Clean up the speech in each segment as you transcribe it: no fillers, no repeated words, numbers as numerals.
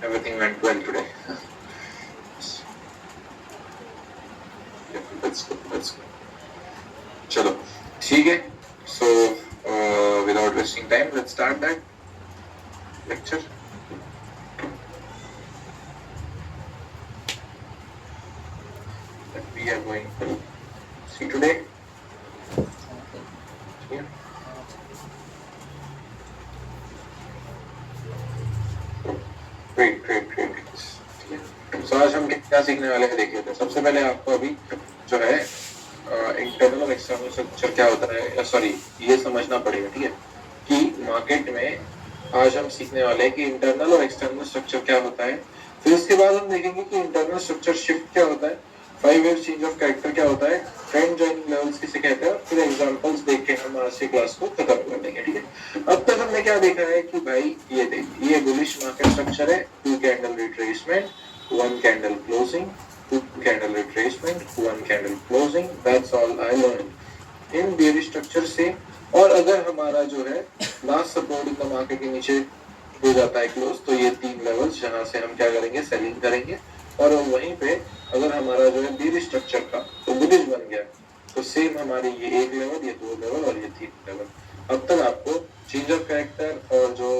Everything went well today. That's good. That's good. चलो ठीक है. So without wasting time, let's start that lecture. That we are going to see today. Yeah. Great. So आज हम क्या सीखने वाले हैं देखिए. तो सबसे पहले आपको अभी जो है इंटरनल और एक्सटर्नल स्ट्रक्चर क्या होता है, सॉरी ये समझना पड़ेगा, ठीक है, कि मार्केट में आज हम सीखने वाले हैं कि इंटरनल और एक्सटर्नल स्ट्रक्चर क्या होता है. फिर उसके बाद हम देखेंगे कि इंटरनल स्ट्रक्चर शिफ्ट क्या होता है, 5 वेव चेंज ऑफ कैरेक्टर क्या होता है, ट्रेंड जॉइनिंग लेवल्स किसे कहते हैं. फिर एग्जांपल्स देख के हम आज की क्लास को खत्म कर देंगे, ठीक है. अब तक हमने क्या देखा है कि भाई ये देखिए, ये बुलिश मार्केट स्ट्रक्चर है, 2 candle retracement, 1 candle closing, 2 candle retracement, 1 candle closing. That's all I learned in bearish structure से. और अगर हमारा जो है last support in the market के नीचे हो जाता है क्लोज, तो ये 3 लेवल्स जहां से हम क्या करेंगे, सेलिंग करेंगे. और वहीं पे अगर हमारा जो है bearish स्ट्रक्चर का तो बुलिश बन गया, तो सेम हमारी ये 1 लेवल, ये 2 लेवल और ये 3 लेवल. अब तक आपको चेंज ऑफ कैरेक्टर और जो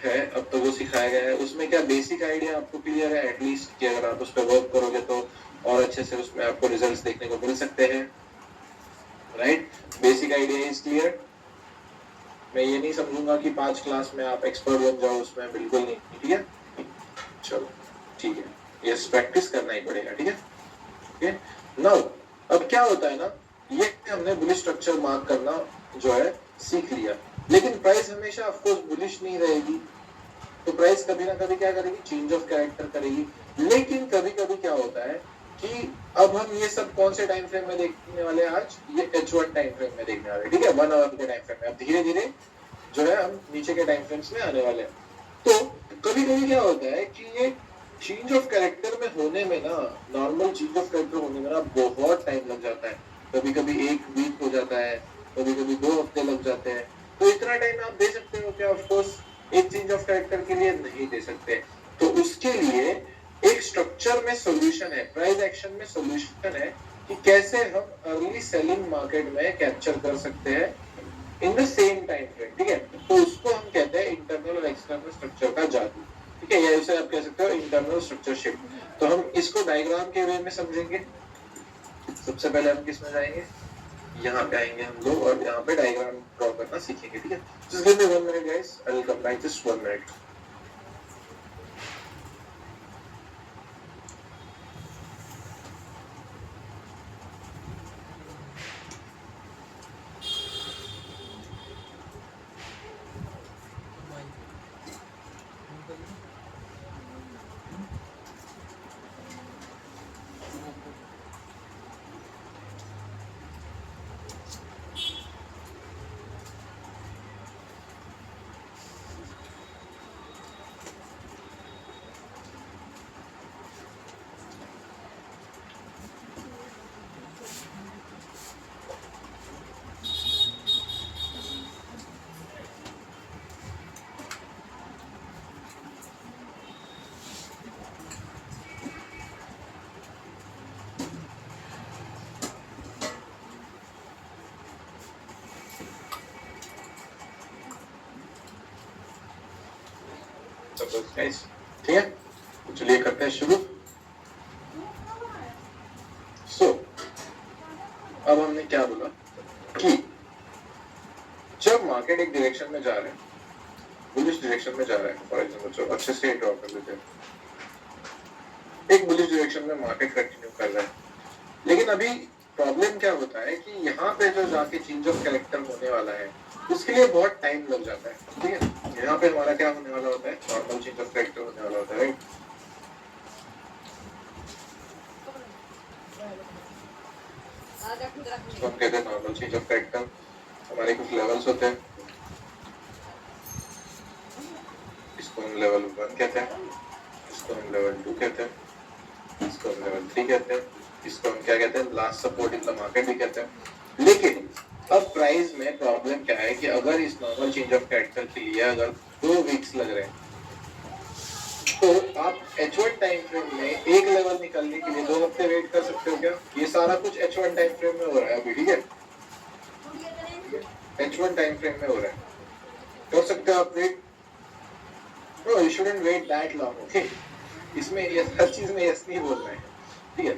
है अब तक वो सिखाया गया है, उसमें क्या बेसिक आइडिया आपको क्लियर है एटलीस्ट, कि अगर आप उस पर वर्क करोगे तो और अच्छे से उसमें आपको रिजल्ट्स देखने को मिल सकते हैं. Right, basic idea is clear. मैं ये नहीं समझूंगा कि 5 क्लास में आप एक्सपर्ट बन जाओ, उसमें बिल्कुल नहीं, ठीक है. चलो ठीक है, ये प्रैक्टिस करना ही पड़ेगा, ठीक है. ओके, नाउ अब क्या होता है ना, ये हमने बुलिश स्ट्रक्चर मार्क करना जो है सीख लिया, लेकिन प्राइस हमेशा ऑफ कोर्स बुलिश नहीं रहेगी. तो प्राइस कभी ना कभी क्या करेगी, चेंज ऑफ कैरेक्टर करेगी. लेकिन कभी कभी क्या होता है कि अब हम ये सब कौन से टाइम फ्रेम में देखने वाले हैं आज, ये H1 टाइम फ्रेम में देखने वाले हैं, ठीक है, 1 आवर के टाइम फ्रेम में. अब धीरे धीरे जो है हम नीचे के टाइम फ्रेम्स में आने वाले हैं. तो कभी कभी क्या होता है कि ये चेंज ऑफ कैरेक्टर में होने में ना, नॉर्मल चेंज ऑफ कैरेक्टर होने में ना बहुत टाइम लग जाता है. कभी कभी 1 वीक हो जाता है, कभी कभी 2 हफ्ते लग जाते हैं. तो इतना टाइम आप दे सकते हो क्या? ऑफकोर्स एक चेंज ऑफ कैरेक्टर के लिए नहीं दे सकते. तो उसके लिए एक स्ट्रक्चर में सॉल्यूशन है, प्राइस एक्शन में सॉल्यूशन है कि कैसे हम अर्ली सेलिंग मार्केट में कैप्चर कर सकते हैं in the same time frame, ठीक है. तो उसको हम कहते हैं इंटरनल और एक्सटर्नल स्ट्रक्चर का जादू, ठीक है, या इसे आप कह सकते हो इंटरनल स्ट्रक्चर शिफ्ट. तो हम इसको डायग्राम के वे में समझेंगे. सबसे पहले हम किस में जाएंगे, यहाँ पे आएंगे हम लोग और यहाँ पे डायग्राम ड्रॉ करना सीखेंगे, ठीक है. Just give me 1 minute guys, I will come back, just 1 minute. Guys ठीक है, तो चलिए करते हैं शुरू. सो अब हमने क्या बोला कि जब मार्केट एक डायरेक्शन में जा रहे हैं, बुलिश डायरेक्शन में जा रहे हैं, फॉर एग्जांपल चलो अच्छे से ड्रॉ कर लेते हैं, एक बुलिश डायरेक्शन में मार्केट कंटिन्यू कर रहा है. लेकिन अभी प्रॉब्लम क्या होता है कि यहाँ पे जो जाके चेंज ऑफ कैरेक्टर होने वाला है उसके लिए बहुत टाइम लग जाता है, ठीक है. यहाँ पे हमारा क्या होने वाला होता है, नॉर्मल चेंज ऑफ कैरेक्टर होने वाला होता है, राइट. तो हम कहते हैं नॉर्मल चेंज ऑफ कैरेक्टर, हमारे कुछ लेवल्स होते हैं, इसको हम लेवल 1 कहते हैं, इसको हम लेवल 2 कहते हैं, इसको हम लेवल 3 कहते हैं, इसको हम क्या कहते हैं, last support in the market भी कहते हैं. लेकिन अब प्राइस में प्रॉब्लम क्या है कि अगर इस नॉर्मल चेंज ऑफ कैरेक्टर के लिए अगर 2 वीक्स लग रहे हैं, तो आप H1 टाइम फ्रेम में एक लेवल निकलने के लिए 2 हफ्ते वेट कर सकते हो क्या? ये सारा कुछ H1 टाइम फ्रेम में हो रहा है अभी, ठीक है? H1 टाइम फ्रेम में हो रहा है, कर सकते हो आप wait? Bro, you shouldn't wait that long, okay? इसमें हर चीज में यस नहीं बोलना है, ठीक है?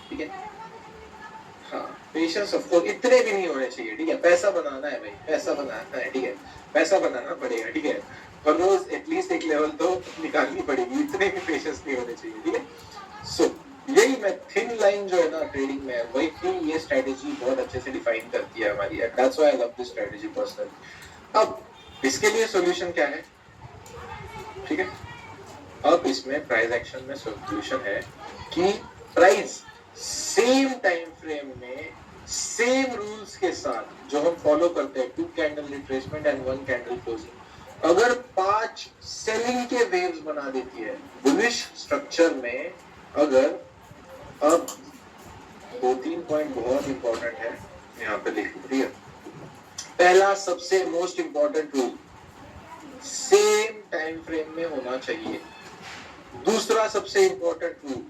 ठीक है? हाँ, पेशेंस ऑफ कोर्स इतने भी नहीं होने चाहिए, ठीक है? पैसा बनाना है भाई, पैसा बनाना है, ठीक है? पैसा बनाना पड़ेगा, ठीक है? हर रोज एटलीस्ट एक लेवल तो निकालनी पड़ेगी, इतने भी पेशेंस नहीं होने चाहिए, ठीक है? सो यही मैं थिन लाइन जो है ना ट्रेडिंग में, वही ये स्ट्रेटेजी बहुत अच्छे से डिफाइन करती है हमारी, and that's why I love this strategy personally. अब इसके लिए सॉल्यूशन क्या है, ठीक है? अब इसमें प्राइस एक्शन में सॉल्यूशन है कि प्राइस सेम टाइम फ्रेम में सेम रूल्स के साथ जो हम फॉलो करते हैं, 2 candle retracement and 1 candle closing, अगर 5 सेलिंग के वेव्स बना देती है बुलिश स्ट्रक्चर में, अगर अब 2-3 पॉइंट बहुत इंपॉर्टेंट है, यहाँ पे लिख दिया। पहला सबसे most important rule same time frame में होना चाहिए। दूसरा सबसे इंपॉर्टेंट रूल,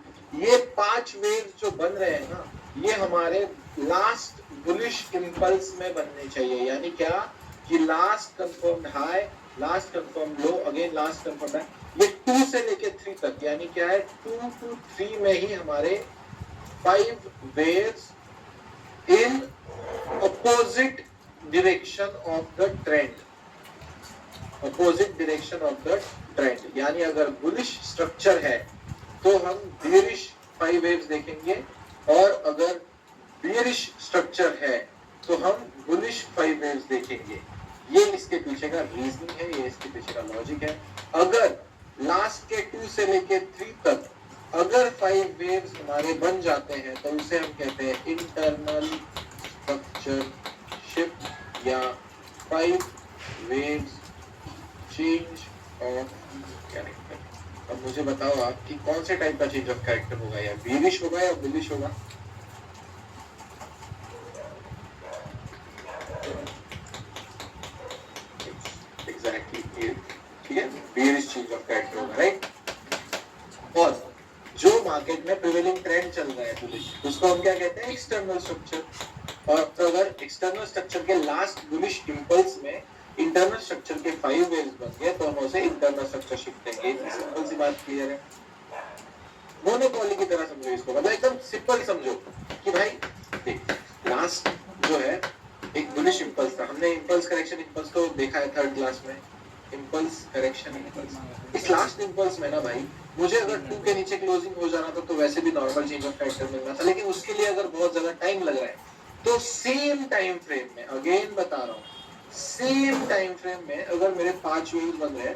ये 5 वेव्स जो बन रहे हैं ना, ये हमारे लास्ट बुलिश इंपल्स में बनने चाहिए। यानी क्या कि last confirmed high, last confirm low, again last confirm high, ये 2 से लेके 3 तक, यानी क्या है 2 to 3 में ही हमारे 5 waves in opposite direction of the trend, opposite direction of the trend. यानी अगर बुलिश स्ट्रक्चर है तो हम बेयरिश 5 वेव्स देखेंगे, और अगर बेयरिश स्ट्रक्चर है तो हम बुलिश 5 वेव्स देखेंगे। ये इसके पीछे का रीजनिंग है, ये इसके पीछे का लॉजिक है। अगर लास्ट के 2 से लेके 3 तक अगर 5 वेव्स हमारे बन जाते हैं तो उसे हम कहते हैं इंटरनल स्ट्रक्चर शिफ्ट या 5 वेव्स चेंज ऑफ कैरेक्टर। अब मुझे बताओ आप कि कौन से टाइप का चेंज ऑफ कैरेक्टर होगा, या बेयरिश होगा या बुलिश होगा? एग्जैक्टली, ठीक है, बेयरिश चेंज ऑफ कैरेक्टर होगा, राइट? और जो मार्केट में प्रिवेलिंग ट्रेंड चल रहा है बुलिश, उसको हम क्या कहते हैं, एक्सटर्नल स्ट्रक्चर। और तो अगर एक्सटर्नल स्ट्रक्चर के लास्ट बुलिश इंपल्स में इंटरनल स्ट्रक्चर के 5 वेव्स बन गए तो हम उसे इंटरनल स्ट्रक्चर शिफ्ट देंगे। सिंपल सी बात क्लियर है, मोनोपोली की तरह समझो इसको, मतलब एकदम सिंपल समझो कि भाई देख, लास्ट जो है एक बुलिश इंपल्स था, हमने इंपल्स करेक्शन इंपल्स तो देखा है 3rd क्लास में, इंपल्स करेक्शन इंपल्स। इस लास्ट इंपल्स में ना भाई, मुझे अगर 2 के नीचे क्लोजिंग हो जाना था तो वैसे भी नॉर्मल चेंज ऑफ कैरेक्टर मिलना था, लेकिन उसके लिए अगर बहुत ज्यादा टाइम लग रहा है तो सेम टाइम फ्रेम में, अगेन बता रहा हूँ, सेम टाइम फ्रेम में अगर मेरे 5 वेव्स बन रहे हैं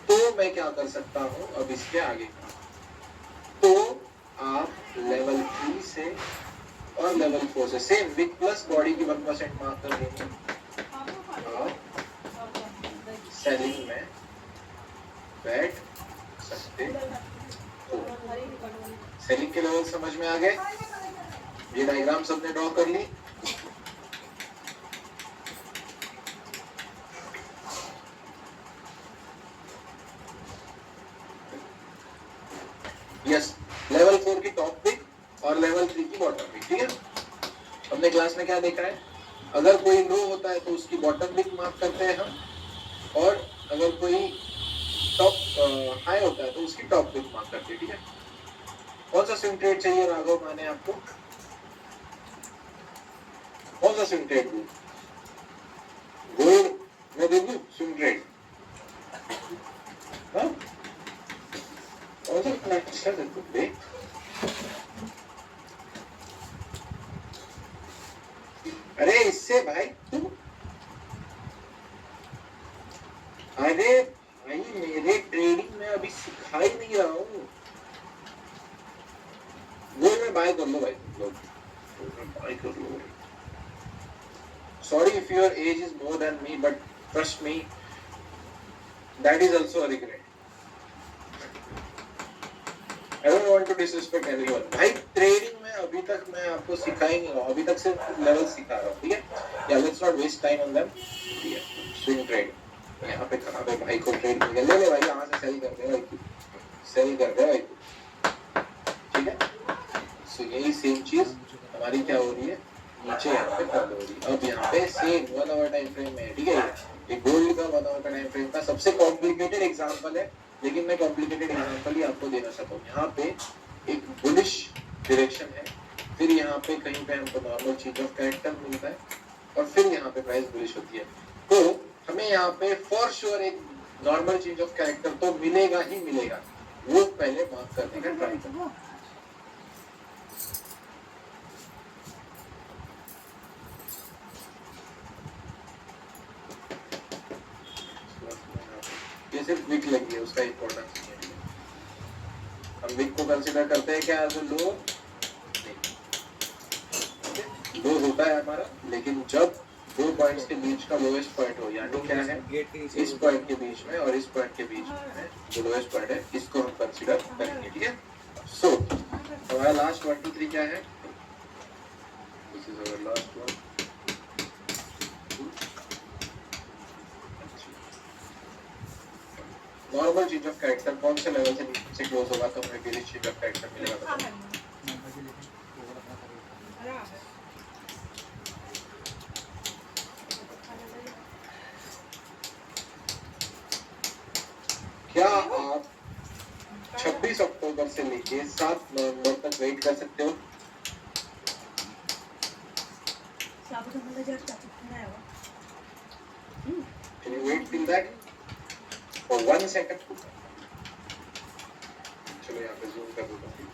तो मैं क्या कर सकता हूँ, अब इसके आगे तो आप लेवल 3 से और लेवल 4 से सेम विक प्लस बॉडी की 1% मार्क कर देंगे, आप सेलिंग में बैठ सकते हो। सेलिंग के लेवल समझ में आ गए? ये डायग्राम सबने ड्रॉ कर ली? यस, लेवल 4 की टॉप पिक और लेवल 3 की बॉटम पिक, ठीक है? हमने क्लास में क्या देखा है, अगर कोई लो होता है तो उसकी बॉटम पिक मार्क करते हैं हम, और अगर कोई टॉप हाई होता है तो उसकी टॉप पिक मार्क करते हैं, ठीक है? कौन सा स्विंग ट्रेड चाहिए राघव माने आपको? कौन सा स्विंग ट्रेड दूं? गोल्ड मैं दे दूं स्विंग ट्रेड? हाँ, कौन सा इतना अच्छा दे दूं बे? अरे इससे भाई तुम, अरे भाई मेरे ट्रेडिंग में अभी सिखा ही नहीं रहा हूँ। गोल्ड में बाय कर लो भाई, गोल्ड में बाय कर लो। Sorry if your age is more than me, but trust me, that is also a regret. I don't want to disrespect anyone. भाई ट्रेडिंग में अभी तक मैं आपको सिखा ही नहीं रहा हूँ, अभी तक सिर्फ लेवल सिखा रहा हूँ, ठीक है? Yeah, let's not waste time on them. ठीक है, swing trade. यहाँ पे खराब है, भाई को ट्रेड मिल गया, ले ले भाई यहाँ से सेल कर दे भाई, सेल कर दे भाई, ठीक है। सो यही सेम चीज हमारी क्या हो रही है, नीचे यहाँ पे बंद हो रही है। अब यहाँ पे सेम 1 आवर टाइम फ्रेम में है, ठीक है। ये गोल्ड का 1 आवर का टाइम फ्रेम का सबसे कॉम्प्लिकेटेड एग्जांपल है, लेकिन मैं कॉम्प्लिकेटेड एग्जांपल ही आपको देना चाहता हूँ। यहाँ पे एक बुलिश डायरेक्शन है, फिर यहाँ पे कहीं पे हमको नॉर्मल चेंज ऑफ कैरेक्टर मिलता है, और फिर यहाँ पे प्राइस बुलिश होती है। तो हमें यहाँ पे फॉर श्योर एक नॉर्मल चेंज ऑफ कैरेक्टर तो मिलेगा ही मिलेगा, वो पहले मार्क करने का ट्राई करो। ये सिर्फ विक लगी है, उसका इंपॉर्टेंस नहीं है। हम विक को कंसीडर करते हैं क्या एज लो, लो होता है हमारा, लेकिन जब 2 पॉइंट्स के बीच का लोएस्ट पॉइंट हो, यानी क्या है, इस पॉइंट के बीच में और इस पॉइंट के बीच में जो लोएस्ट पॉइंट है, इसको हम कंसीडर करेंगे, ठीक है। सो हमारा लास्ट 1 2 3 क्या है, this is our last one. Normal change of character कौन से लेवल से नीचे क्लोज होगा तो हमें बेरिश चेंज ऑफ कैरेक्टर मिलेगा, क्या आप 26 अक्टूबर से लेके 7 नवंबर तक वेट कर सकते हो? Can you wait till that for 1 second? चलो यहाँ पे zoom कर देता हूँ।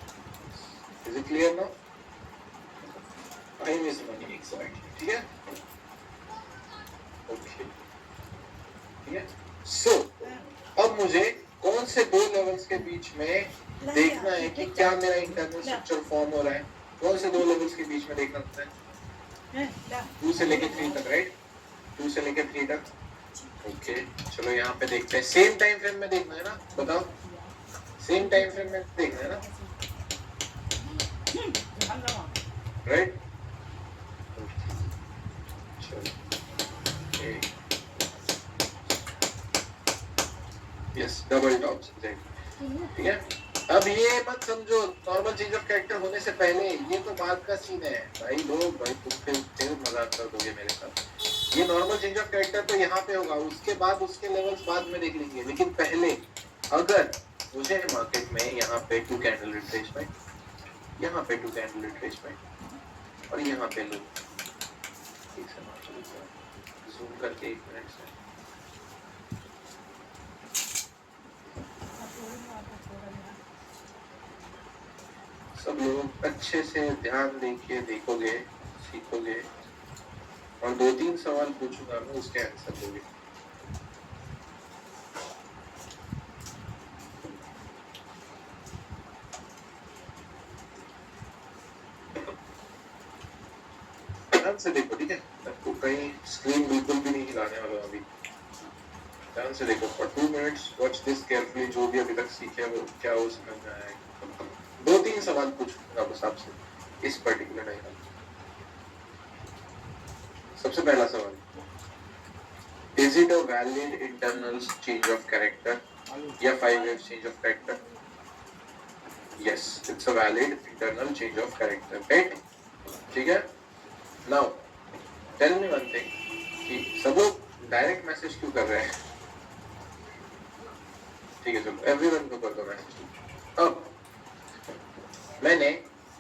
Is it clear now? Time is money exactly, ठीक है? Okay, ठीक है? So अब मुझे कौन से 2 लेवल्स के बीच में देखना है कि क्या मेरा इंटरनल स्ट्रक्चर फॉर्म हो रहा है, कौन से 2 लेवल्स के बीच में देखना होता है, 2 से लेके 3 तक, राइट, 2 से लेके 3 तक। ओके चलो यहाँ पे देखते हैं, सेम टाइम फ्रेम में देखना है ना, बताओ, सेम टाइम फ्रेम में देखना है ना, राइट। यस, डबल टॉप्स, ठीक है। अब ये मत समझो नॉर्मल चेंज ऑफ कैरेक्टर होने से पहले, ये तो बात का सीन है भाई, लोग भाई तुम फिर मजाक कर दोगे मेरे साथ। ये नॉर्मल चेंज ऑफ कैरेक्टर तो यहाँ पे होगा, उसके बाद उसके लेवल्स बाद में देख लेंगे, लेकिन पहले अगर मुझे मार्केट में यहाँ पे 2 कैंडल रिट्रेसमेंट, यहाँ पे 2 कैंडल रिट्रेसमेंट और यहाँ पे लो, ठीक से जूम करके 1 मिनट से सब लोग अच्छे से ध्यान देके देखोगे, सीखोगे, और 2-3 सवाल पूछूंगा मैं, उसके आंसर दोगे। ध्यान से देखो, ठीक है, आपको कहीं स्क्रीन बिल्कुल भी नहीं हिलाने वाला अभी, ध्यान से देखो for 2 minutes, watch this carefully, जो भी अभी तक सीखे वो क्या वो समझ में आया है। 2-3 सवाल पूछूंगा बस आपसे इस पर्टिकुलर डायग्राम। सबसे पहला सवाल, is it a valid internal change of character या 5 wave change of character? Yes, it's a valid internal change of character, right, ठीक है। Now tell me one thing, कि सब लोग डायरेक्ट मैसेज क्यों कर रहे हैं? ठीक है, चलो एवरीवन को कर दो मैसेज। अब मैंने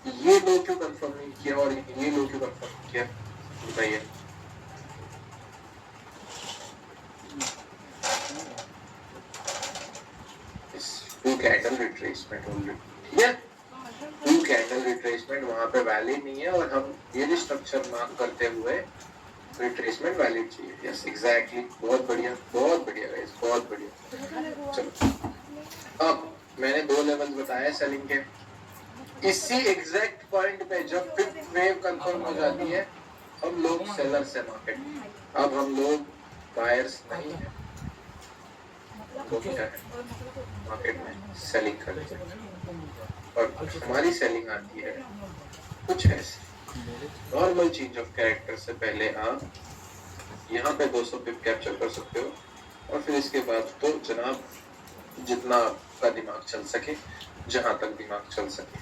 ये लो क्यों कंफर्म नहीं किया और ये लो क्यों कंफर्म किया, बताइए। टू कैंडल रिट्रेसमेंट ओनली, ठीक है, 2 कैंडल रिट्रेसमेंट वहां पे वैलिड नहीं है, और हम ये भी स्ट्रक्चर मार्क करते हुए रिट्रेसमेंट वैलिड चाहिए। यस एग्जैक्टली, बहुत बढ़िया, बहुत बढ़िया गाइस, बहुत बढ़िया। चलो अब मैंने 2 लेवल्स बताए सेलिंग के, इसी एग्जैक्ट पॉइंट पे जब 5th वेव कंफर्म हो जाती है, हम लोग सेलर्स है मार्केट में, अब हम लोग बायर्स नहीं है, तो क्या है मार्केट में सेलिंग करते हैं, और हमारी सेलिंग आती है कुछ ऐसे, नॉर्मल चेंज ऑफ कैरेक्टर से पहले आप यहाँ पे 200 पिप कैप्चर कर सकते हो, और फिर इसके बाद तो जनाब जितना आपका दिमाग चल सके, जहां तक दिमाग चल सके।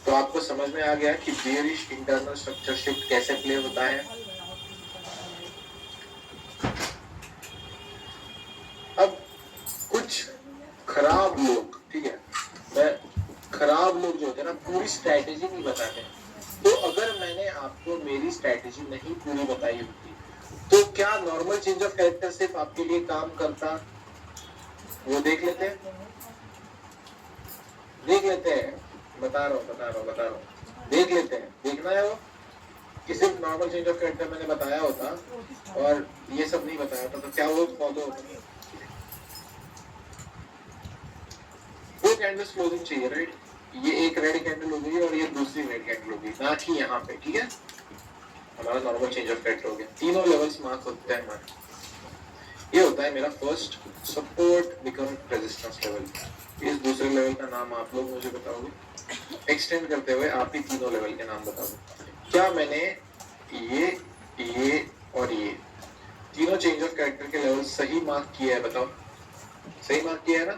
तो आपको समझ में आ गया कि बियरिश इंटरनल स्ट्रक्चर शिफ्ट कैसे प्ले होता है। अब कुछ खराब लोग, ठीक है, मैं खराब लोग जो होते हैं ना पूरी स्ट्रैटेजी नहीं बताते। तो अगर मैंने आपको मेरी स्ट्रैटेजी नहीं पूरी बताई होती तो क्या नॉर्मल चेंज ऑफ कैरेक्टर सिर्फ आपके लिए काम करता? वो देख लेते हैं, बता रहा हूँ, देख लेते हैं, देखना है वो कि सिर्फ नॉर्मल चेंज ऑफ कैरेक्टर मैंने बताया होता और ये सब नहीं बताया होता तो क्या वो फॉलो होता? दो कैंडल्स क्लोजिंग चाहिए, राइट? ये एक रेड कैंडल हो गई और ये दूसरी रेड कैंडल हो गई, ना कि यहाँ पे, ठीक है। हमारा नॉर्मल चेंज ऑफ कैरेक्टर हो गया। तीनों लेवल्स मार्क होते हैं हमारे। ये होता है मेरा first support become resistance level. इस दूसरे लेवल का नाम आप लोग मुझे बताओगे। एक्सटेंड करते हुए आप ही तीनों लेवल के नाम बता दो। क्या मैंने ये और ये तीनों चेंज ऑफ कैरेक्टर के लेवल सही मार्क किया है? बताओ, सही मार्क किया है ना?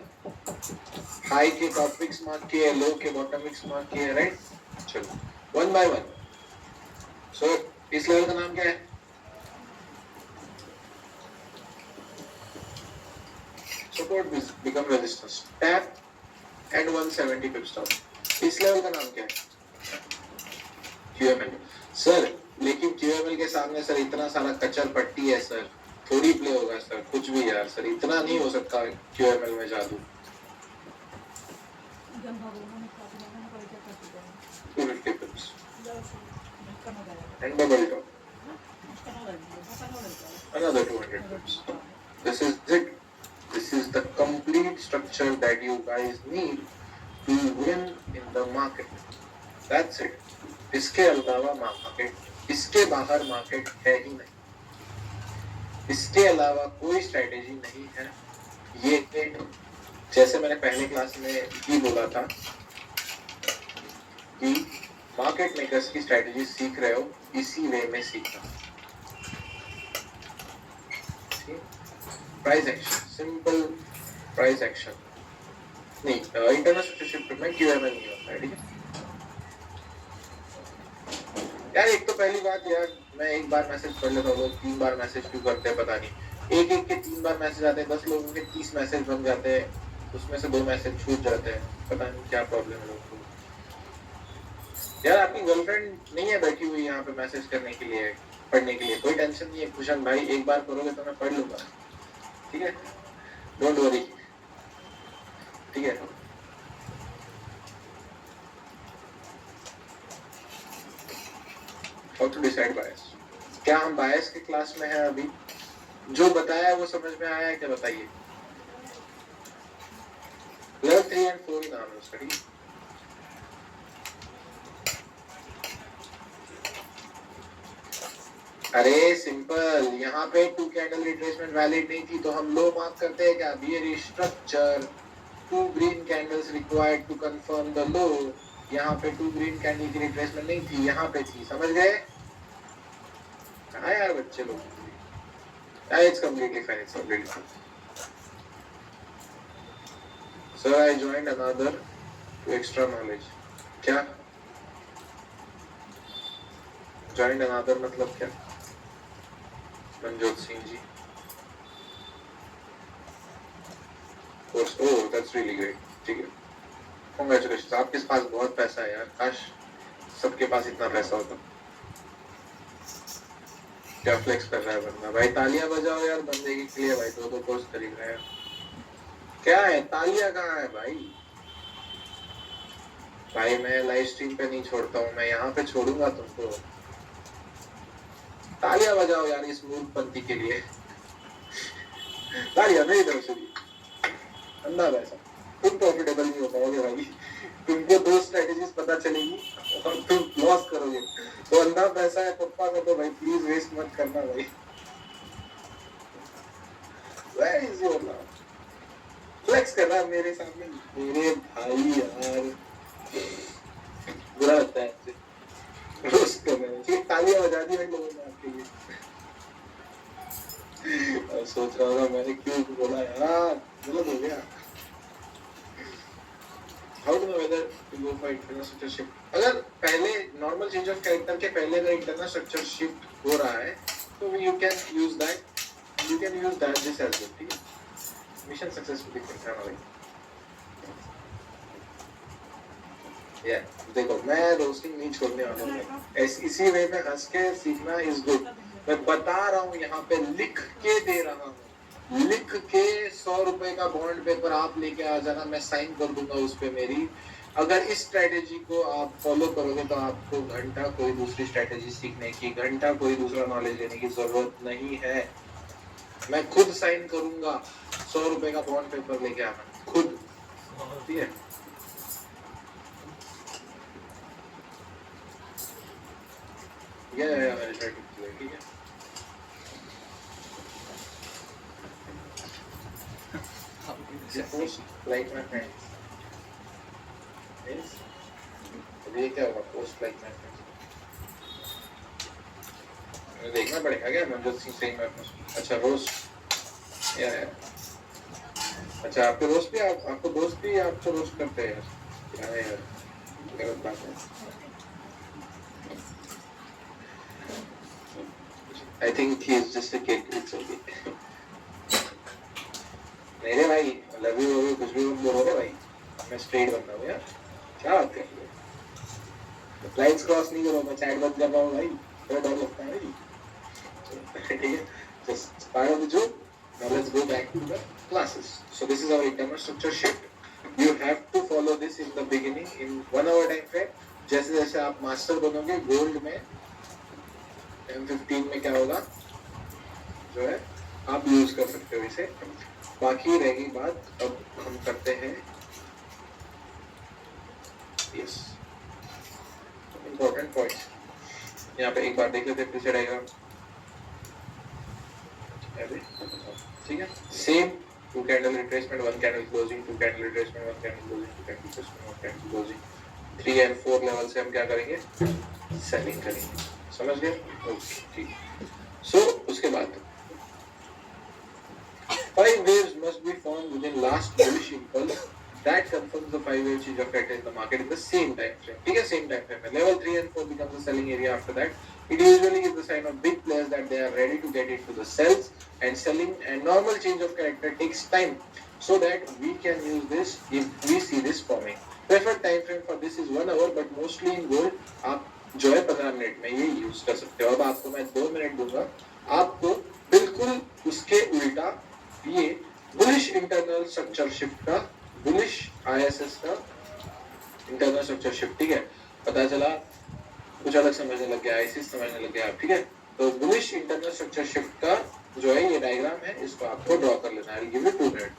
हाई के टॉप मिक्स मार्क किए, लो के बॉटम मिक्स मार्क किए, राइट? चलो वन बाय वन। सो इस लेवल का नाम क्या है? Support become resistance, tap and 170 पिप्स down. इस लेवल का नाम क्या है? क्यूएमएल। सर लेकिन क्यूएमएल के सामने सर इतना सारा कचर पट्टी है सर, थोड़ी प्ले होगा सर, कुछ भी यार सर, इतना नहीं हो सकता क्यूएमएल में जादू। 250 pips and double top, another 200 pips. This is it. This is the complete structure that you guys need to win in the market. That's it. इसके अलावा मार्केट, इसके बाहर मार्केट है ही नहीं, इसके अलावा कोई स्ट्रेटेजी नहीं है। ये जैसे मैंने पहले क्लास में ही बोला था कि मार्केट मेकर्स की स्ट्रेटेजी सीख रहे हो, इसी वे में सीखना। Price action, simple price action नहीं, इंटरनल स्ट्रक्चर शिफ्ट में क्यूएमएल नहीं होता है, ठीक है यार। एक तो पहली बात यार, मैं एक बार मैसेज पढ़ लेता हूँ, 3 बार मैसेज क्यों करते हैं पता नहीं। एक के 3 बार मैसेज आते हैं, 10 लोगों के 30 मैसेज बन जाते हैं, उसमें से 2 मैसेज छूट जाते हैं, पता नहीं क्या प्रॉब्लम है लोगों को। यार आपकी गर्लफ्रेंड नहीं है बैठी हुई यहाँ पे मैसेज करने के लिए, पढ़ने के लिए, कोई टेंशन नहीं है कुशन भाई, एक बार करोगे तो मैं पढ़ लूंगा, ठीक है, डोंट वरी, ठीक है। हाउ टू डिसाइड बायस। क्या हम बायस के क्लास में हैं अभी? जो बताया वो समझ में आया है क्या? बताइए। लेवल 3 एंड 4 ही नाम है उसका, ठीक है। अरे सिंपल, यहाँ पे 2 कैंडल रिट्रेसमेंट वैलिड नहीं थी तो हम लो मार्क करते हैं क्या? Bearish structure, 2 green candles required to confirm the low. यहाँ पे 2 ग्रीन कैंडल की रिट्रेसमेंट नहीं थी, यहाँ पे थी, समझ गए? हाँ यार बच्चे लोग, it's completely fine, it's completely fine. Sir, I joined another to extra knowledge. क्या? Joined another मतलब क्या? Manjot Singh ji. Course, oh, that's really great. ठीक है। Congratulations, आपके पास बहुत पैसा है यार, काश सबके पास इतना पैसा होता। क्या फ्लेक्स कर रहा है बंदा? भाई तालियां बजाओ यार बंदे के लिए भाई, 2 कोर्स खरीद रहे हैं। क्या है, तालियां कहाँ है भाई? भाई मैं लाइव स्ट्रीम पे नहीं छोड़ता हूँ, मैं यहाँ पे छोड़ूंगा तुमको। तालियां बजाओ यार इस मूर्खपंथी के लिए। तालियां नहीं दो सुनी, अंधा पैसा, तुम प्रॉफिटेबल नहीं हो पाओगे भाई। तुमको 2 स्ट्रेटेजीज पता चलेगी और तुम लॉस करोगे। तो अंधा पैसा है पप्पा का, तो भाई प्लीज वेस्ट मत करना भाई। Where is your love? Flex कर रहा है मेरे सामने, मेरे भाई यार बुरा लगता है रोस्ट कर रहे हैं। तालियां बजा दी भाई लोगों ने आपके लिए। और सोच रहा होगा मैंने क्यों बोला यार, गलत हो गया। How to know whether to go for internal structure shift. अगर पहले नॉर्मल चेंज ऑफ कैरेक्टर के पहले अगर इंटरनल स्ट्रक्चर शिफ्ट हो रहा है तो you can use that this as well, ठीक है। Mission successfully complete. या देखो मैं रोस्टिंग नहीं छोड़ने वाला हूँ, इसी वे में हंस के सीखना इज गुड। मैं बता रहा हूँ यहाँ पे लिख के दे रहा हूँ, लिख के 100 रुपए का बॉन्ड पेपर आप लेके आ जाना, मैं साइन कर दूंगा उस पे मेरी। अगर इस स्ट्रेटेजी को आप फॉलो करोगे तो आपको घंटा कोई दूसरी स्ट्रेटेजी सीखने की, घंटा कोई दूसरा नॉलेज लेने की जरूरत नहीं है। मैं खुद साइन करूंगा, 100 रुपए का बॉन्ड पेपर लेके आना खुद, ठीक है। ठीक है। Post like my friends. Yes. ये क्या होगा post like my friends? देखना पड़ेगा क्या मनजोत सिंह सही में अपना। अच्छा रोस्ट या अच्छा आपके दोस्त भी आपको दोस्त भी आपको रोस्ट करते हैं क्या है यार, गलत बात है। I think he is just a kid. It's okay. नहीं रे भाई, लव यू हो कुछ भी बोलो रे भाई, मैं स्ट्रेट बंदा हूँ यार, क्या बात कर रहे हो। लाइन्स क्रॉस नहीं करो, मैं चैट बंद कर रहा हूँ भाई, थोड़ा डर लगता है भाई, ठीक है। Just part of the joke. Now let's go back to the classes. So this is our internal structure shift. You have to follow this in the beginning in 1 hour time frame. जैसे जैसे आप master बनोगे gold में, M15 में क्या होगा जो है आप यूज कर सकते हो इसे। बाकी रहेगी बात, अब हम करते हैं यस इंपॉर्टेंट पॉइंट्स। यहाँ पे एक बार देख लेते हैं पीछे डायग्राम, ठीक है। Same 2 candle retracement, 1 candle closing, 2 candle retracement, 1 candle closing, 2 candle retracement, 1 candle closing. 3 and 4 level से हम क्या करेंगे, सेलिंग करेंगे, समझ गए। ओके ठीक। सो उसके बाद 5 waves must be formed within last bullish impulse that confirms the 5 wave change of character in the market in the same time frame, ठीक है। same time frame में level 3 and 4 becomes the selling area. After that it usually is the sign of big players that they are ready to get into the sells and selling, and normal change of character takes time, so that we can use this if we see this forming. Preferred time frame for this is 1 hour, but mostly in gold आप जो है 15 minute में ये use कर सकते हो। अब आपको मैं 2 मिनट दूंगा, आपको बिल्कुल उसके उल्टा ये बुलिश इंटरनल स्ट्रक्चर शिफ्ट का, बुलिश आईएसएस का इंटरनल स्ट्रक्चर शिफ्ट, ठीक है। पता चला कुछ अलग समझने लग गया, आईएसएस समझने लग गया आप, ठीक है। तो बुलिश इंटरनल स्ट्रक्चर शिफ्ट का जो है ये डायग्राम है, इसको आपको ड्रॉ कर लेना है। Give you 2 minute.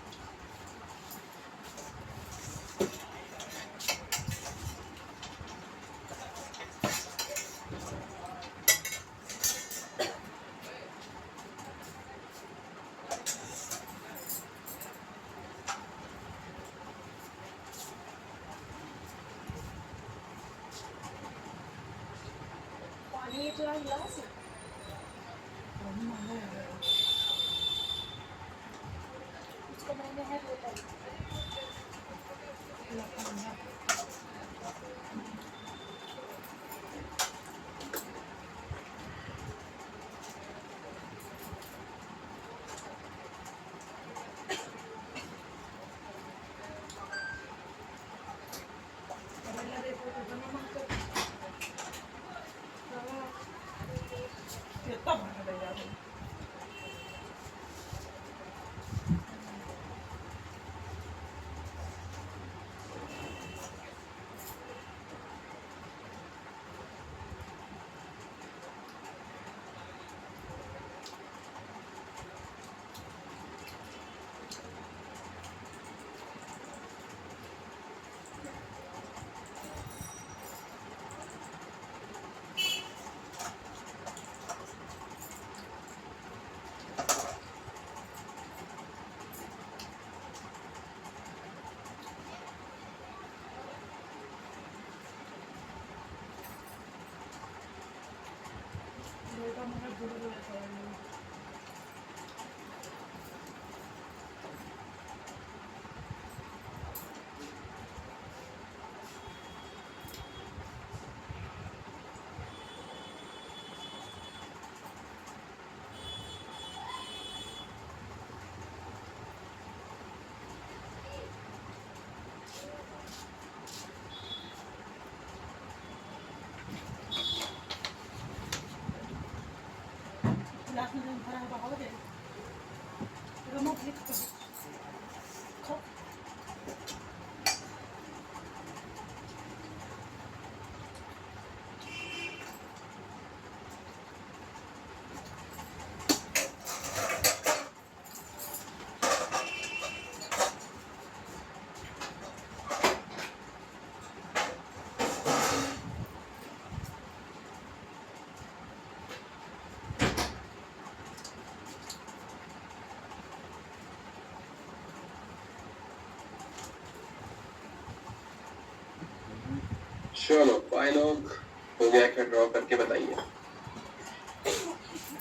चलो भाई लोग, हो गया क्या? ड्रॉ करके बताइए,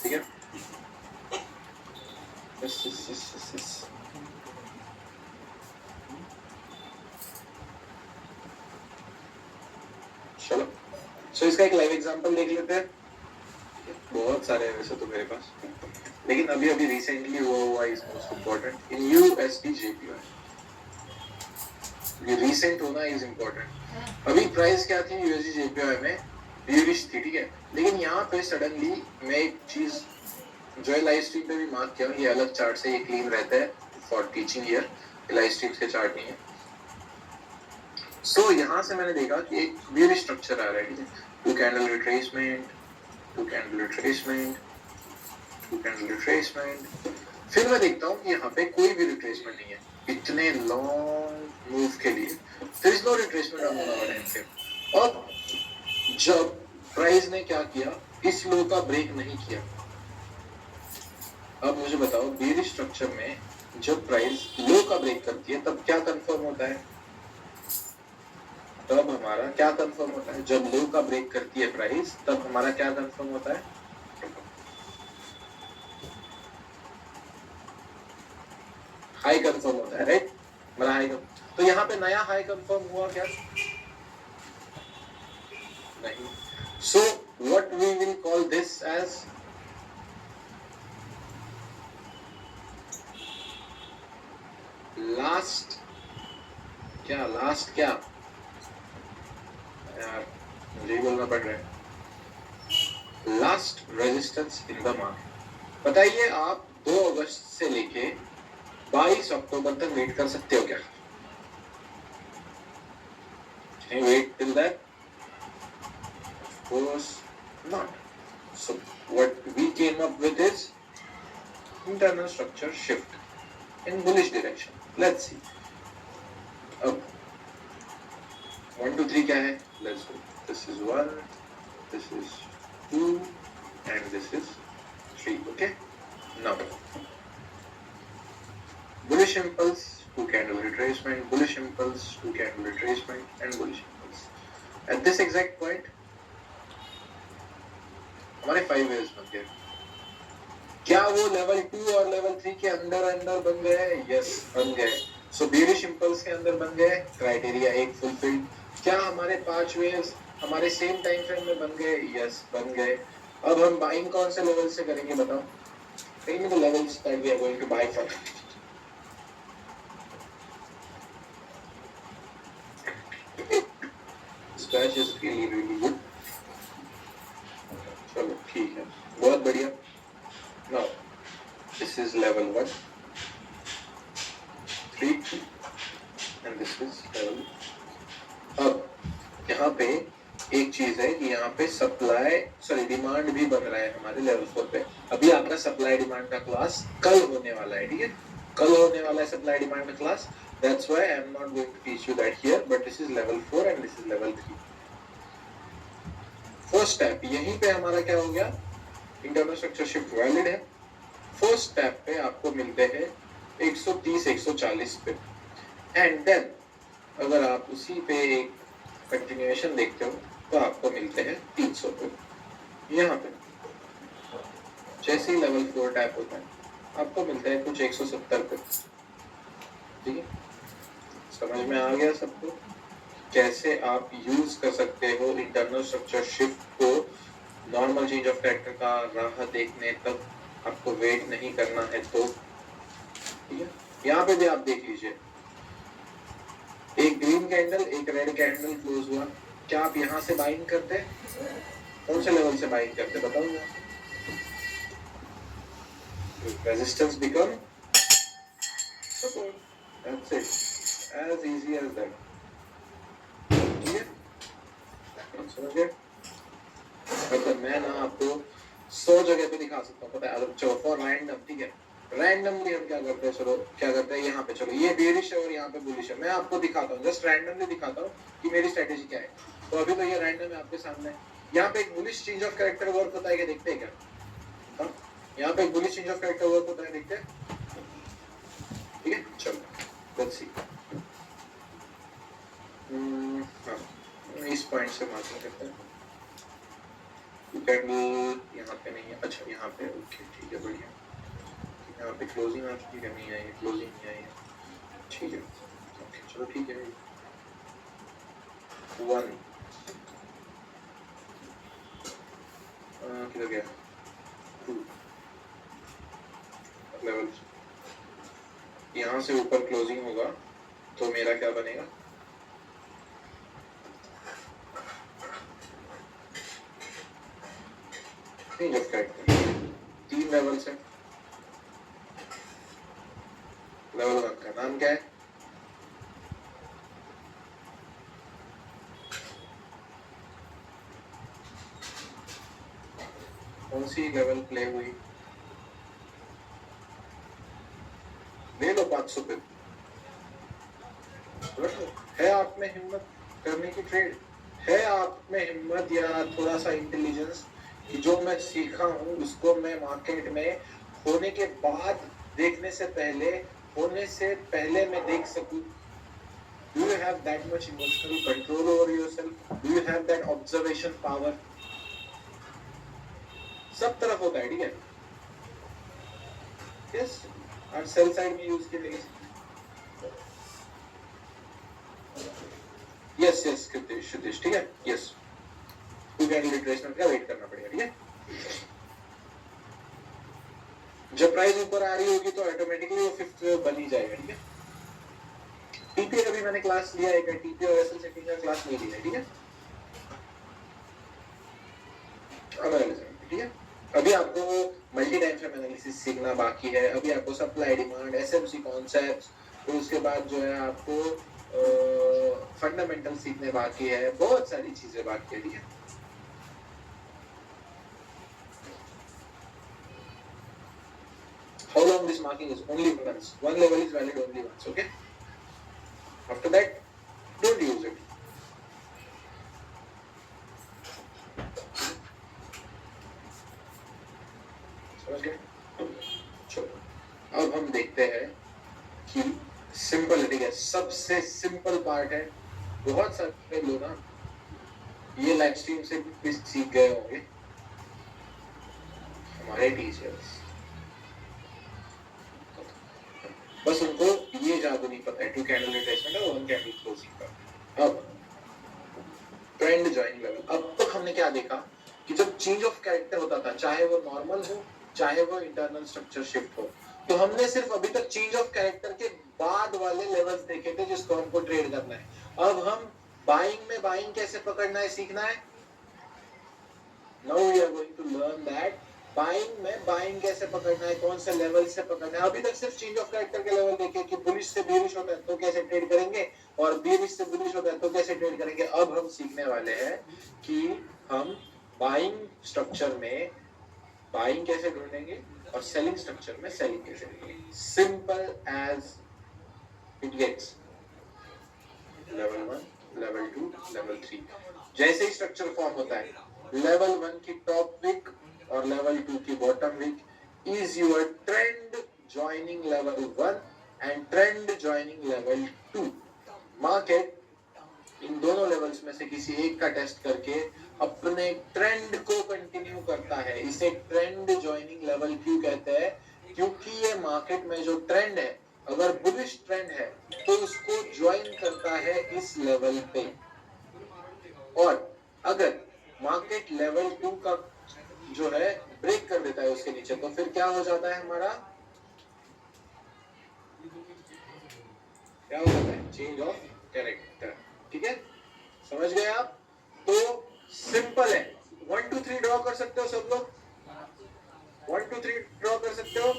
ठीक है? यस। चलो, सो इसका एक लाइव एग्जांपल देख लेते हैं। बहुत सारे हैं वैसे तो मेरे पास, लेकिन अभी अभी रिसेंटली हुआ is most important in USD JPY. ये रिसेंट होना इज इम्पोर्टेंट। अभी प्राइस क्या थी यूएसडी जेपीवाई में? बेयरिश थी, ठीक है? लेकिन यहाँ पे सडनली मैं एक चीज जो है लाइव स्ट्रीम पे भी मार्क किया, ये अलग चार्ट से, ये क्लीन रहता है for teaching year, live stream के चार्ट नहीं है। सो यहाँ से मैंने देखा कि एक बेयरिश स्ट्रक्चर आ रहा है, ठीक है? Two candle retracement, two candle retracement, two candle retracement. फिर मैं देखता हूँ कि यहाँ पे कोई भी रिट्रेसमेंट नहीं है इतने लॉन्ग मूव के लिए। There is no retracement on the time frame. अब जब प्राइस ने क्या किया, इस लो का ब्रेक नहीं किया। अब मुझे बताओ, बेयरिश स्ट्रक्चर में जब प्राइस लो का ब्रेक करती है तब क्या कंफर्म होता है? तब हमारा क्या कंफर्म होता है? जब लो का ब्रेक करती है प्राइस, तब हमारा क्या कंफर्म होता है? हाई कंफर्म होता है, राइट? मेरा हाई। तो यहाँ पे नया हाई कंफर्म हुआ क्या? नहीं। So what we will call this as last, क्या लास्ट, क्या यार मुझे ही बोलना पड़ रहा है, last resistance in the market. बताइए आप 2 अगस्त से लेके 22 अक्टूबर तक वेट कर सकते हो क्या? Can you wait till that? Of course not. So what we came up with is internal structure shift in bullish direction. Let's see. अब 1 2 3 क्या है? Let's go. This is 1, this is 2, and this is 3. Okay. Now bullish impulse, 2 candle retracement, bullish impulse, 2 candle retracement, and bullish impulse. At this exact point, हमारे 5 waves बन गए। क्या वो level 2 और level 3 के अंदर बन गए? यस, बन गए। सो बेयरिश इंपल्स के अंदर बन गए, क्राइटेरिया एक फुलफिल्ड। क्या हमारे 5 वेव्स हमारे सेम टाइम फ्रेम में बन गए? यस, बन गए। अब हम बाइंग कौन से लेवल से करेंगे बताओ? In the levels that we are going to buy from. Scratch is really good. चलो ठीक है, बहुत बढ़िया। Now this is level 1, 3 and this is level. अब यहाँ पे एक चीज है कि यहाँ पे डिमांड भी बन रहा है हमारे लेवल 4 पे। अभी आपका सप्लाई डिमांड का क्लास कल होने वाला है, ठीक है? कल होने वाला है सप्लाई डिमांड का class. That's why I am not going to teach you that here, but this is level 4 and this is level 3। First step यहीं पे हमारा क्या हो गया? इंटरनल स्ट्रक्चर शिफ्ट वैलिड है। फर्स्ट स्टेप पे आपको मिलते हैं 130 140 पे, एंड देन अगर आप उसी पे एक कंटिन्यूएशन देखते हो तो आपको मिलते हैं 300 पे। यहाँ पे जैसे ही लेवल 4 टैप होता है आपको मिलता है कुछ 170 पे, ठीक है? समझ में आ गया सबको कैसे आप यूज कर सकते हो इंटरनल स्ट्रक्चर शिफ्ट को? नॉर्मल चेंज ऑफ कैरेक्टर का राह देखने तक आपको वेट नहीं करना है तो, ठीक है? यहाँ पे भी आप देख लीजिए, एक ग्रीन कैंडल, एक रेड कैंडल क्लोज हुआ। क्या आप यहाँ से बाइंग करते? कौन से लेवल से बाइंग करते बताऊंगा? Resistance become support. That's it, as easy as that, ठीक है? समझ गए? मतलब मैं ना आपको 100 जगह पे दिखा सकता हूँ, पता है? चलो फॉर रैंडम, ठीक है? रैंडमली हम क्या करते हैं, चलो क्या करते हैं, यहाँ पे चलो ये बेयरिश है और यहाँ पे बुलिश है। मैं आपको दिखाता हूँ, जस्ट रैंडमली दिखाता हूँ कि मेरी स्ट्रेटेजी क्या है। तो अभी तो ये रैंडम है आपके सामने। यहाँ पे एक bullish change of character work होता है क्या? देखते हैं क्या? यहाँ पे एक bullish change of character work होता है, देखते हैं, ठीक है? चलो लेट्स सी। इस पॉइंट से मार्किंग करते हैं। कैंडल यहाँ पे नहीं है, अच्छा यहाँ पे, ओके ठीक है बढ़िया। यहाँ पे क्लोजिंग आ चुकी है, नहीं आई है, क्लोजिंग नहीं आई है, ठीक है ओके चलो ठीक है। 1 किधर गया, 2 लेवल, यहाँ से ऊपर क्लोजिंग होगा तो मेरा क्या बनेगा, रेंज ऑफ कैरेक्टर 3 लेवल से। लेवल 1 का नाम क्या है, कौन सी लेवल प्ले हुई, ले लो 500 पे। है आप में हिम्मत करने की ट्रेड, है आप में हिम्मत या थोड़ा सा इंटेलिजेंस कि जो मैं सीखा हूँ उसको मैं मार्केट में होने के बाद देखने से पहले, होने से पहले मैं देख सकूं। Do you have that much emotional control over yourself? Do you have that observation power? सब तरफ होता है, ठीक है। Yes, और सेल साइड में यूज किए गए। यस यस क्षितिज ठीक है, यस टू कैंडल रिट्रेसमेंट का वेट करना पड़ेगा, ठीक है। जब प्राइस ऊपर आ रही होगी तो ऑटोमेटिकली वो फिफ्थ वेव बन ही जाएगा, ठीक है। टीपीए का भी मैंने क्लास लिया है, टीपीए और एसएल सेटिंग का क्लास नहीं लिया है, ठीक है। ठीक है, अभी आपको मल्टी टाइम फ्रेम एनालिसिस सीखना बाकी है, अभी आपको सप्लाई डिमांड एसएमसी कॉन्सेप्ट्स, तो उसके बाद जो है आपको फंडामेंटल सीखने बाकी है, बहुत सारी चीजें बाकी है, ठीक है। How long this marking is? Only once. One level is valid only once. Okay. After that, don't use it. समझ गए? चलो, अब हम देखते हैं कि सिंपल, ठीक है, सबसे सिंपल पार्ट है। बहुत सारे लोग ना ये लाइव स्ट्रीम से भी सीख गए होंगे, हमारे टीचर्स, बस उनको ये जादू नहीं पता है, 2 कैंडल रिट्रेसमेंट और 1 कैंडल क्लोजिंग का। अब ट्रेंड जॉइनिंग लेवल, अब तक हमने क्या देखा कि जब चेंज ऑफ कैरेक्टर होता था, चाहे वो नॉर्मल हो चाहे वो इंटरनल स्ट्रक्चर शिफ्ट हो, तो हमने सिर्फ अभी तक चेंज ऑफ कैरेक्टर के बाद वाले लेवल्स देखे थे जिसको हमको ट्रेड करना है। अब हम बाइंग में बाइंग कैसे पकड़ना है सीखना है। Now we are going to learn that buying में बाइंग कैसे पकड़ना है, कौन से लेवल से पकड़ना है। अभी तक सिर्फ चेंज ऑफ कैरेक्टर के लेवल देखे कि बुलिश से बेरिश होता है तो कैसे ट्रेड करेंगे, और बेरिश से बुलिश होता है तो कैसे ट्रेड करेंगे। अब हम सीखने वाले हैं कि हम बाइंग स्ट्रक्चर में बाइंग कैसे ढूंढेंगे और सेलिंग स्ट्रक्चर में सेलिंग कैसे ढूंढेंगे। Simple as it gets. Level 1, level 2, level 3 जैसे ही स्ट्रक्चर फॉर्म होता है, लेवल 1 की टॉप विक और लेवल 2 की bottom wick is your trend joining level 1 and trend joining level 2। Market इन दोनों लेवल्स में से किसी एक का टेस्ट करके अपने ट्रेंड को कंटिन्यू करता है। इसे ट्रेंड ज्वाइनिंग लेवल क्यों कहते हैं, क्योंकि ये मार्केट में जो ट्रेंड है, अगर बुलिश ट्रेंड है तो उसको ज्वाइन करता है इस लेवल पे, और अगर मार्केट लेवल 2 का जो है ब्रेक कर देता है उसके नीचे, तो फिर क्या हो जाता है हमारा, क्या हो जाता है, चेंज ऑफ कैरेक्टर। ठीक है, समझ गए आप। तो सिंपल है, 1 2 3 ड्रॉ कर सकते हो सब लोग, 1 2 3 ड्रॉ कर सकते हो।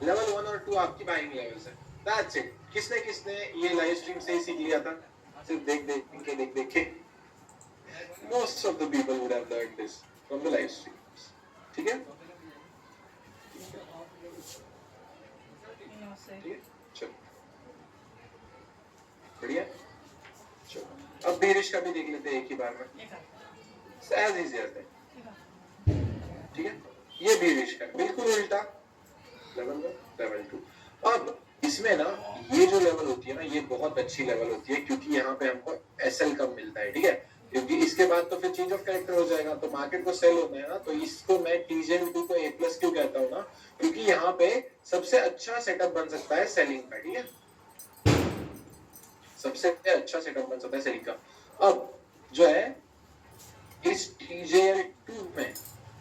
लेवल 1 और 2 आपकी बाइंग लेवल्स है, दैट्स इट। किसने किसने ये लाइव स्ट्रीम से ही सीख लिया था, सिर्फ देख देख के। Most of the people would have learned this from the live streams. ठीक है, चलो बढ़िया। चलो अब बेरिश का भी देख लेते हैं एक ही बार में, एज इजी एज दैट। ठीक है, ये बेरिश का बिल्कुल उल्टा, लेवल 1 लेवल 2। अब इसमें ना ये जो लेवल होती है ना, ये बहुत अच्छी लेवल होती है, क्योंकि यहाँ पे हमको एसएल कम मिलता है, ठीक है। क्योंकि इसके बाद तो फिर चेंज ऑफ कैरेक्टर हो जाएगा, तो मार्केट को सेल होना है ना, तो इसको मैं टीजेएल2 को A+ क्यों कहता हूँ ना, क्योंकि यहाँ पे सबसे अच्छा सेटअप बन सकता है सेलिंग का, ठीक है। सबसे अच्छा सेटअप बन सकता है सेलिंग का। अब जो है इस टीजेएल2 में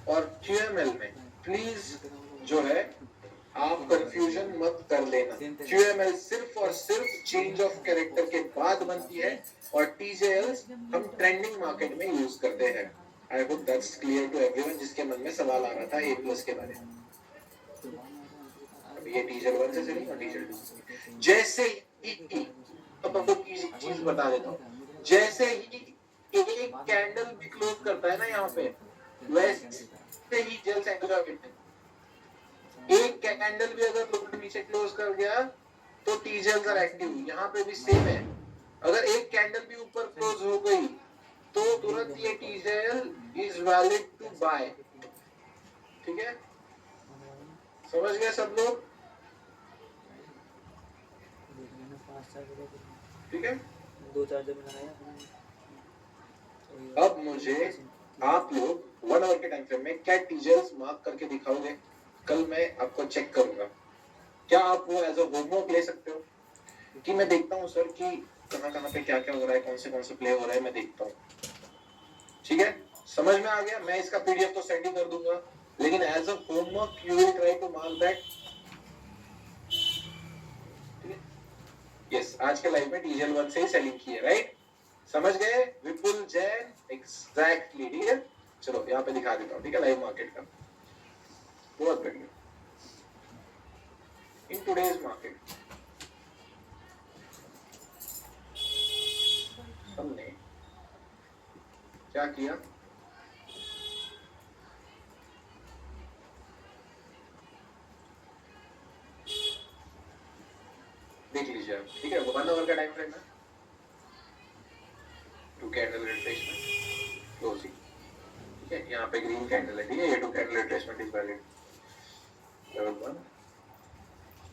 और QML में प्लीज जो है आप कंफ्यूजन मत कर लेना। QML सिर्फ और सिर्फ चेंज ऑफ कैरेक्टर के बाद बनती है, और TJL हम ट्रेंडिंग मार्केट में यूज करते हैं। I hope that's clear to everyone जिसके मन में सवाल आ रहा था A+ के बारे में। अब ये TJL1 से चलेंगे और TJL2 जैसे ही, अब आपको चीज बता देता हूँ, जैसे ही एक कैंडल भी क्लोज करता है ना यहाँ पे, वैसे ही जेल सेंटर एक कैंडल भी अगर लोग नीचे क्लोज कर गया तो टीजेल्स आर एक्टिव। यहाँ पे भी सेम है, अगर एक कैंडल भी ऊपर क्लोज हो गई तो तुरंत ये टीजेल इज वैलिड टू बाय, ठीक है। समझ गए सब लोग, ठीक है। 2 चार्जर में लगाया। अब मुझे आप लोग 1 आवर के टाइम फ्रेम में क्या टीजेल्स मार्क करके दिखाओगे, कल मैं आपको चेक करूंगा। क्या आप वो एज अ होमवर्क ले सकते हो कि मैं देखता हूँ सर कि कहाँ पे क्या क्या हो रहा है, कौन से प्ले हो रहा है, मैं देखता हूँ, ठीक है। समझ में आ गया। मैं इसका PDF तो सेंड ही कर दूंगा, लेकिन as a homework you will try to mark that, ठीक है। यस, आज के लाइव में TJL1 से ही सेलिंग की है, राइट। समझ गए विपुल जैन, एग्जैक्टली, ठीक है। चलो यहाँ पे दिखा देता हूँ, ठीक है, लाइव मार्केट का। बहुत बढ़िया। इन टुडेज मार्केट हमने क्या किया, देख लीजिए आप, ठीक है। 1 आवर का टाइम फ्रेम है, 2 कैंडल रिट्रेसमेंट क्लोजिंग, ठीक है। यहाँ पे ग्रीन कैंडल है, ठीक है। ये 2 candle retracement is valid, level 1,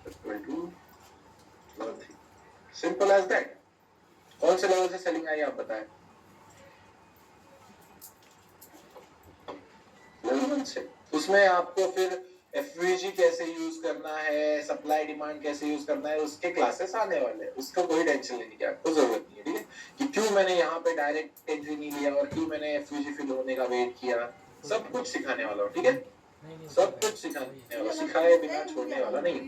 level 2, level 3, simple as that. कौन से लेवल से सेलिंग आई आप बताएं। लेवल 1 से। उसमें आपको फिर FVG कैसे यूज करना है, सप्लाई डिमांड कैसे यूज करना है, उसके क्लासेस आने वाले हैं, उसका कोई टेंशन लेने की आपको जरूरत नहीं है, ठीक है। कि क्यों मैंने यहाँ पे डायरेक्ट एंट्री नहीं लिया और क्यों मैंने FVG फिल होने का वेट किया, सब कुछ सिखाने वाला हूँ, ठीक है। सब कुछ सिखाने वाला, सिखाए बिना छोड़ने वाला नहीं,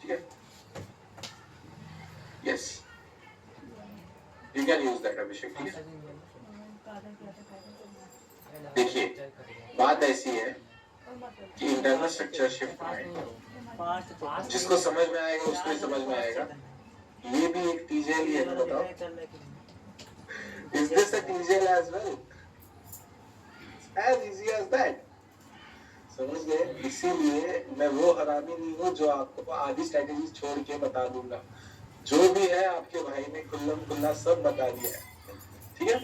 ठीक है। Yes, you can use that Abhishek, ठीक है। देखिए बात ऐसी है कि इंटरनल स्ट्रक्चर शिफ्ट में जिसको समझ में आएगा उसको ही समझ में आएगा। ये भी एक TJL ही है ना, बताओ। Is this a TJL as well? As easy as that. समझ गए। इसीलिए मैं वो हरामी नहीं हूँ जो आपको आधी स्ट्रेटेजी छोड़ के बता दूंगा। जो भी है आपके भाई ने खुल्लम खुल्ला सब बता दिया है, ठीक है।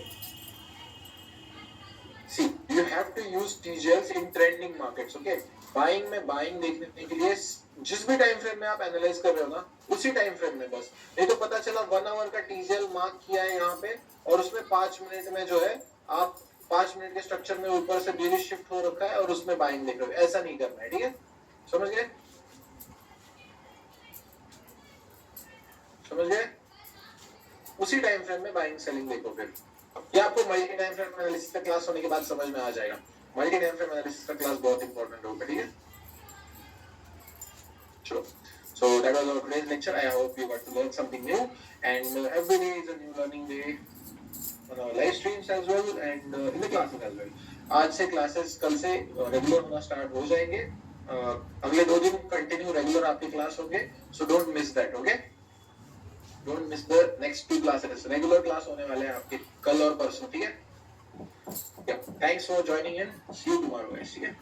See, you have to use TJLs in trending markets, okay? Buying में buying देखने के लिए जिस भी टाइम फ्रेम में आप एनालाइज कर रहे हो ना, उसी टाइम फ्रेम में बस। नहीं तो पता चला 1 आवर का TJL मार्क किया है यहाँ पे, और उसमें 5 मिनट में जो है आप 5 मिनट के स्ट्रक्चर में ऊपर से बेरिश शिफ्ट हो रखा है और उसमें बाइंग देख रहे हो, ऐसा नहीं करना है, ठीक है। समझ गए, समझ गए। उसी टाइम फ्रेम में बाइंग सेलिंग देखो फिर। ये आपको मल्टी टाइम फ्रेम एनालिसिस का क्लास होने के बाद समझ में आ जाएगा। मल्टी टाइम फ्रेम एनालिसिस का क्लास बहुत इंपॉर्टेंट होगा, ठीक है। चलो, so that was our today's lecture. I hope you got to learn something new, and every day is a new learning day on our live streams as well and in the classes as well. आज से classes कल से regular होना start हो जाएंगे। अगले 2 दिन continue regular आपकी क्लास होंगे, so don't miss that, okay. Don't miss the next 2 classes, regular class होने वाले हैं आपके कल और परसों, ठीक है। Thanks for joining in, see you tomorrow guys, ठीक है।